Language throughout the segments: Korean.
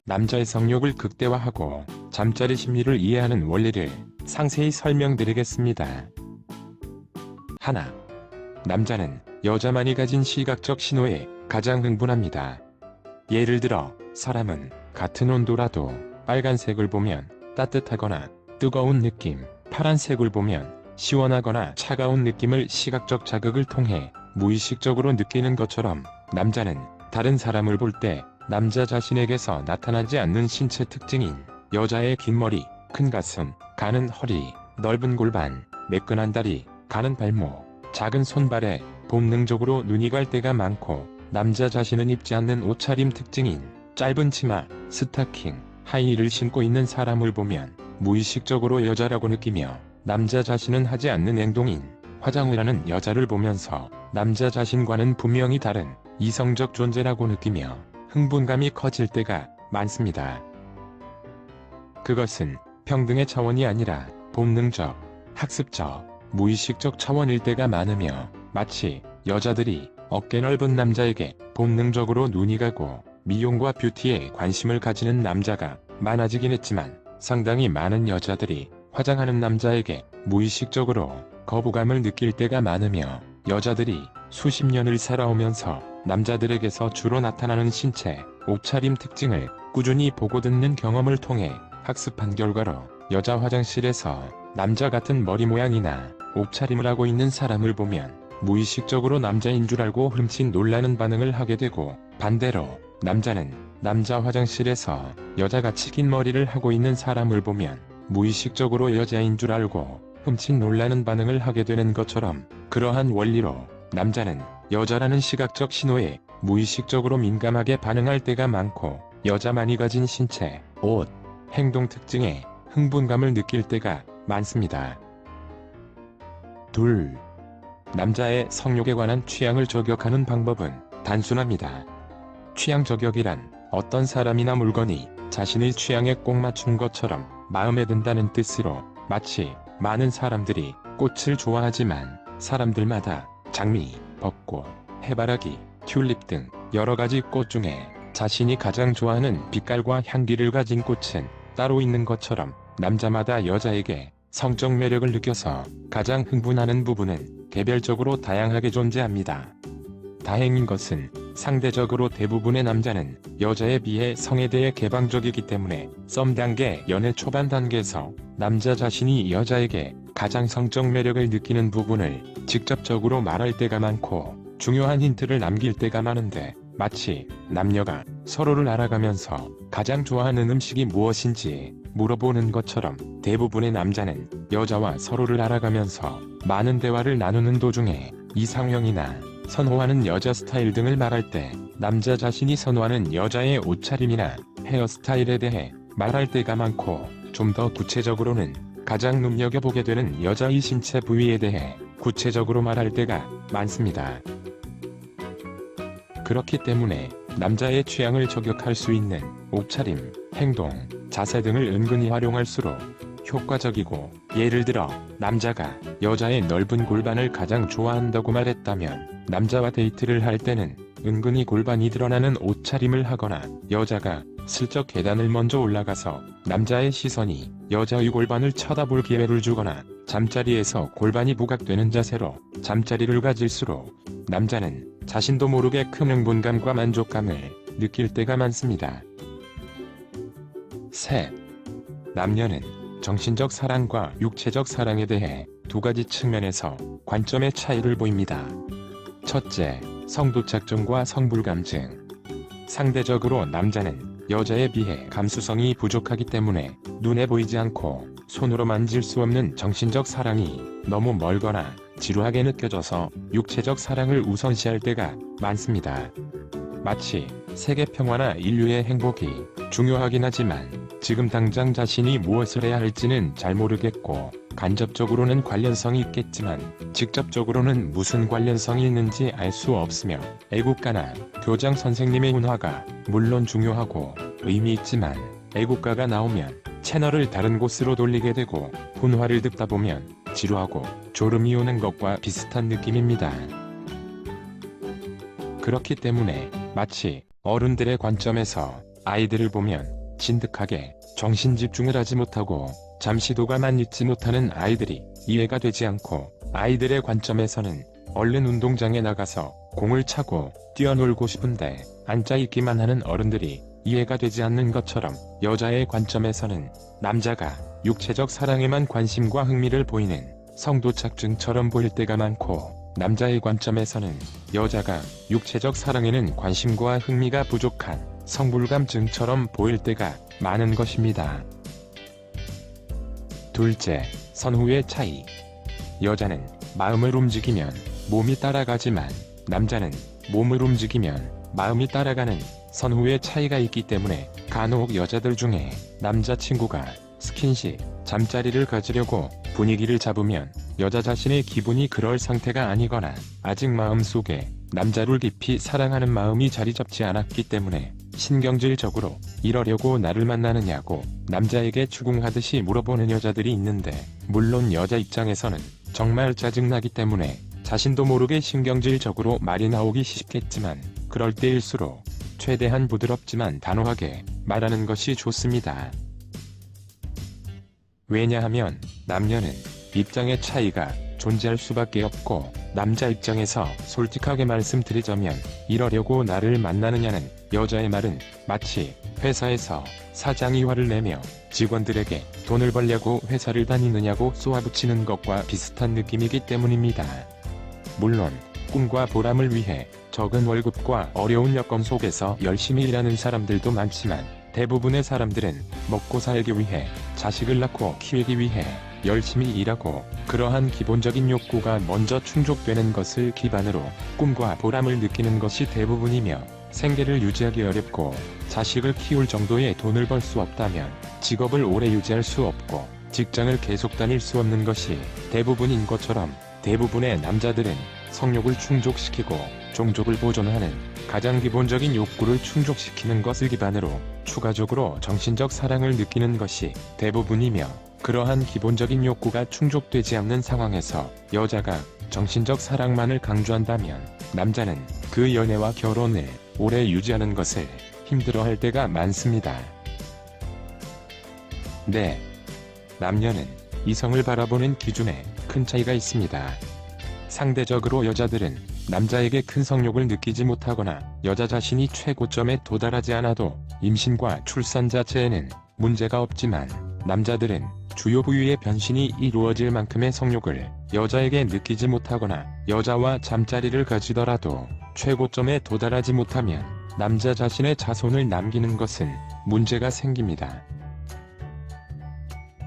남자의 성욕을 극대화하고 잠자리 심리를 이해하는 원리를 상세히 설명드리겠습니다. 하나. 남자는 여자만이 가진 시각적 신호에 가장 흥분합니다. 예를 들어 사람은 같은 온도라도 빨간색을 보면 따뜻하거나 뜨거운 느낌, 파란색을 보면 시원하거나 차가운 느낌을 시각적 자극을 통해 무의식적으로 느끼는 것처럼 남자는 다른 사람을 볼 때 남자 자신에게서 나타나지 않는 신체 특징인 여자의 긴 머리, 큰 가슴, 가는 허리, 넓은 골반, 매끈한 다리, 가는 발목, 작은 손발에 본능적으로 눈이 갈 때가 많고, 남자 자신은 입지 않는 옷차림 특징인 짧은 치마, 스타킹, 하이힐을 신고 있는 사람을 보면 무의식적으로 여자라고 느끼며, 남자 자신은 하지 않는 행동인 화장을 하는 여자를 보면서 남자 자신과는 분명히 다른 이성적 존재라고 느끼며 흥분감이 커질 때가 많습니다. 그것은 평등의 차원이 아니라 본능적, 학습적, 무의식적 차원일 때가 많으며, 마치 여자들이 어깨 넓은 남자에게 본능적으로 눈이 가고 미용과 뷰티에 관심을 가지는 남자가 많아지긴 했지만, 상당히 많은 여자들이 화장하는 남자에게 무의식적으로 거부감을 느낄 때가 많으며, 여자들이 수십 년을 살아오면서 남자들에게서 주로 나타나는 신체, 옷차림 특징을 꾸준히 보고 듣는 경험을 통해 학습한 결과로 여자 화장실에서 남자 같은 머리 모양이나 옷차림을 하고 있는 사람을 보면 무의식적으로 남자인 줄 알고 흠칫 놀라는 반응을 하게 되고, 반대로 남자는 남자 화장실에서 여자같이 긴 머리를 하고 있는 사람을 보면 무의식적으로 여자인 줄 알고 흠칫 놀라는 반응을 하게 되는 것처럼, 그러한 원리로 남자는 여자라는 시각적 신호에 무의식적으로 민감하게 반응할 때가 많고, 여자만이 가진 신체, 옷, 행동 특징에 흥분감을 느낄 때가 많습니다. 둘. 남자의 성욕에 관한 취향을 저격하는 방법은 단순합니다. 취향 저격이란 어떤 사람이나 물건이 자신의 취향에 꼭 맞춘 것처럼 마음에 든다는 뜻으로, 마치 많은 사람들이 꽃을 좋아하지만 사람들마다 장미, 벚꽃, 해바라기, 튤립 등 여러가지 꽃 중에 자신이 가장 좋아하는 빛깔과 향기를 가진 꽃은 따로 있는 것처럼, 남자마다 여자에게 성적 매력을 느껴서 가장 흥분하는 부분은 개별적으로 다양하게 존재합니다. 다행인 것은 상대적으로 대부분의 남자는 여자에 비해 성에 대해 개방적이기 때문에 썸 단계, 연애 초반 단계에서 남자 자신이 여자에게 가장 성적 매력을 느끼는 부분을 직접적으로 말할 때가 많고, 중요한 힌트를 남길 때가 많은데, 마치 남녀가 서로를 알아가면서 가장 좋아하는 음식이 무엇인지 물어보는 것처럼, 대부분의 남자는 여자와 서로를 알아가면서 많은 대화를 나누는 도중에 이상형이나 선호하는 여자 스타일 등을 말할 때 남자 자신이 선호하는 여자의 옷차림이나 헤어스타일에 대해 말할 때가 많고, 좀 더 구체적으로는 가장 눈여겨보게 되는 여자의 신체 부위에 대해 구체적으로 말할 때가 많습니다. 그렇기 때문에 남자의 취향을 저격할 수 있는 옷차림, 행동, 자세 등을 은근히 활용할수록 효과적이고, 예를 들어 남자가 여자의 넓은 골반을 가장 좋아한다고 말했다면, 남자와 데이트를 할 때는 은근히 골반이 드러나는 옷차림을 하거나, 여자가 슬쩍 계단을 먼저 올라가서 남자의 시선이 여자의 골반을 쳐다볼 기회를 주거나, 잠자리에서 골반이 부각되는 자세로 잠자리를 가질수록 남자는 자신도 모르게 큰 흥분감과 만족감을 느낄 때가 많습니다. 셋. 남녀는 정신적 사랑과 육체적 사랑에 대해 두 가지 측면에서 관점의 차이를 보입니다. 첫째, 성도착증과 성불감증. 상대적으로 남자는 여자에 비해 감수성이 부족하기 때문에 눈에 보이지 않고 손으로 만질 수 없는 정신적 사랑이 너무 멀거나 지루하게 느껴져서 육체적 사랑을 우선시할 때가 많습니다. 마치 세계 평화나 인류의 행복이 중요하긴 하지만 지금 당장 자신이 무엇을 해야 할지는 잘 모르겠고, 간접적으로는 관련성이 있겠지만 직접적으로는 무슨 관련성이 있는지 알 수 없으며, 애국가나 교장 선생님의 훈화가 물론 중요하고 의미 있지만 애국가가 나오면 채널을 다른 곳으로 돌리게 되고, 훈화를 듣다 보면 지루하고 졸음이 오는 것과 비슷한 느낌입니다. 그렇기 때문에 마치 어른들의 관점에서 아이들을 보면 진득하게 정신 집중을 하지 못하고 잠시도가만 있지 못하는 아이들이 이해가 되지 않고, 아이들의 관점에서는 얼른 운동장에 나가서 공을 차고 뛰어놀고 싶은데 앉아있기만 하는 어른들이 이해가 되지 않는 것처럼, 여자의 관점에서는 남자가 육체적 사랑에만 관심과 흥미를 보이는 성도착증처럼 보일 때가 많고, 남자의 관점에서는 여자가 육체적 사랑에는 관심과 흥미가 부족한 성불감증처럼 보일 때가 많은 것입니다. 둘째, 선후의 차이. 여자는 마음을 움직이면 몸이 따라가지만 남자는 몸을 움직이면 마음이 따라가는 선후의 차이가 있기 때문에, 간혹 여자들 중에 남자친구가 스킨십, 잠자리를 가지려고 분위기를 잡으면 여자 자신의 기분이 그럴 상태가 아니거나 아직 마음속에 남자를 깊이 사랑하는 마음이 자리 잡지 않았기 때문에 신경질적으로 이러려고 나를 만나느냐고 남자에게 추궁하듯이 물어보는 여자들이 있는데, 물론 여자 입장에서는 정말 짜증나기 때문에 자신도 모르게 신경질적으로 말이 나오기 쉽겠지만, 그럴 때일수록 최대한 부드럽지만 단호하게 말하는 것이 좋습니다. 왜냐하면 남녀는 입장의 차이가 존재할 수밖에 없고, 남자 입장에서 솔직하게 말씀드리자면, 이러려고 나를 만나느냐는 여자의 말은 마치 회사에서 사장이 화를 내며 직원들에게 돈을 벌려고 회사를 다니느냐고 쏘아붙이는 것과 비슷한 느낌이기 때문입니다. 물론 꿈과 보람을 위해 적은 월급과 어려운 여건 속에서 열심히 일하는 사람들도 많지만, 대부분의 사람들은 먹고 살기 위해, 자식을 낳고 키우기 위해 열심히 일하고, 그러한 기본적인 욕구가 먼저 충족되는 것을 기반으로 꿈과 보람을 느끼는 것이 대부분이며, 생계를 유지하기 어렵고 자식을 키울 정도의 돈을 벌 수 없다면 직업을 오래 유지할 수 없고 직장을 계속 다닐 수 없는 것이 대부분인 것처럼, 대부분의 남자들은 성욕을 충족시키고 종족을 보존하는 가장 기본적인 욕구를 충족시키는 것을 기반으로 추가적으로 정신적 사랑을 느끼는 것이 대부분이며, 그러한 기본적인 욕구가 충족되지 않는 상황에서 여자가 정신적 사랑만을 강조한다면 남자는 그 연애와 결혼을 오래 유지하는 것을 힘들어할 때가 많습니다. 네. 남녀는 이성을 바라보는 기준에 큰 차이가 있습니다. 상대적으로 여자들은 남자에게 큰 성욕을 느끼지 못하거나 여자 자신이 최고점에 도달하지 않아도 임신과 출산 자체에는 문제가 없지만, 남자들은 주요 부위의 변신이 이루어질 만큼의 성욕을 여자에게 느끼지 못하거나 여자와 잠자리를 가지더라도 최고점에 도달하지 못하면 남자 자신의 자손을 남기는 것은 문제가 생깁니다.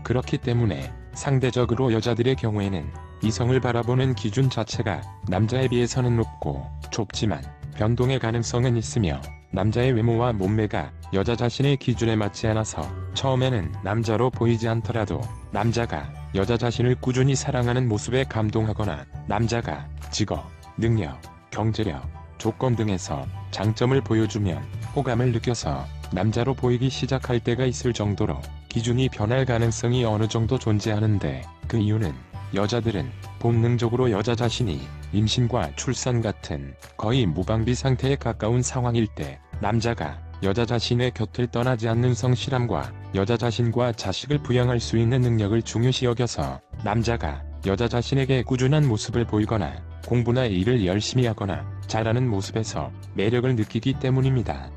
그렇기 때문에 상대적으로 여자들의 경우에는 이성을 바라보는 기준 자체가 남자에 비해서는 높고 좁지만 변동의 가능성은 있으며, 남자의 외모와 몸매가 여자 자신의 기준에 맞지 않아서 처음에는 남자로 보이지 않더라도 남자가 여자 자신을 꾸준히 사랑하는 모습에 감동하거나, 남자가 직업, 능력, 경제력, 조건 등에서 장점을 보여주면 호감을 느껴서 남자로 보이기 시작할 때가 있을 정도로 기준이 변할 가능성이 어느 정도 존재하는데, 그 이유는 여자들은 본능적으로 여자 자신이 임신과 출산 같은 거의 무방비 상태에 가까운 상황일 때 남자가 여자 자신의 곁을 떠나지 않는 성실함과 여자 자신과 자식을 부양할 수 있는 능력을 중요시 여겨서 남자가 여자 자신에게 꾸준한 모습을 보이거나 공부나 일을 열심히 하거나 잘하는 모습에서 매력을 느끼기 때문입니다.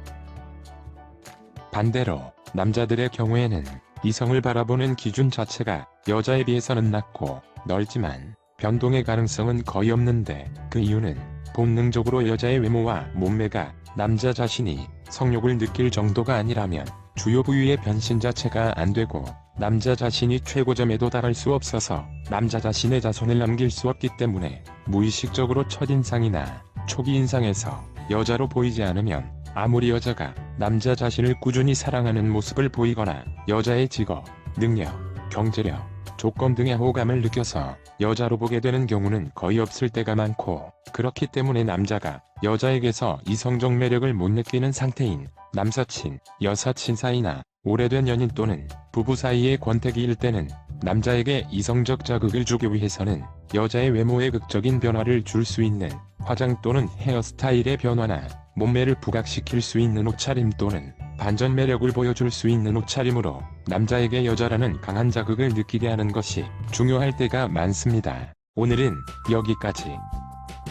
반대로 남자들의 경우에는 이성을 바라보는 기준 자체가 여자에 비해서는 낮고 넓지만 변동의 가능성은 거의 없는데, 그 이유는 본능적으로 여자의 외모와 몸매가 남자 자신이 성욕을 느낄 정도가 아니라면 주요 부위의 변신 자체가 안되고 남자 자신이 최고점에 도달할 수 없어서 남자 자신의 자손을 남길 수 없기 때문에, 무의식적으로 첫인상이나 초기 인상에서 여자로 보이지 않으면 아무리 여자가 남자 자신을 꾸준히 사랑하는 모습을 보이거나 여자의 직업, 능력, 경제력, 조건 등의 호감을 느껴서 여자로 보게 되는 경우는 거의 없을 때가 많고, 그렇기 때문에 남자가 여자에게서 이성적 매력을 못 느끼는 상태인 남사친, 여사친 사이나 오래된 연인 또는 부부 사이의 권태기일 때는 남자에게 이성적 자극을 주기 위해서는 여자의 외모에 극적인 변화를 줄 수 있는 화장 또는 헤어스타일의 변화나 몸매를 부각시킬 수 있는 옷차림 또는 반전 매력을 보여줄 수 있는 옷차림으로 남자에게 여자라는 강한 자극을 느끼게 하는 것이 중요할 때가 많습니다. 오늘은 여기까지.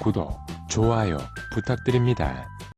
구독, 좋아요 부탁드립니다.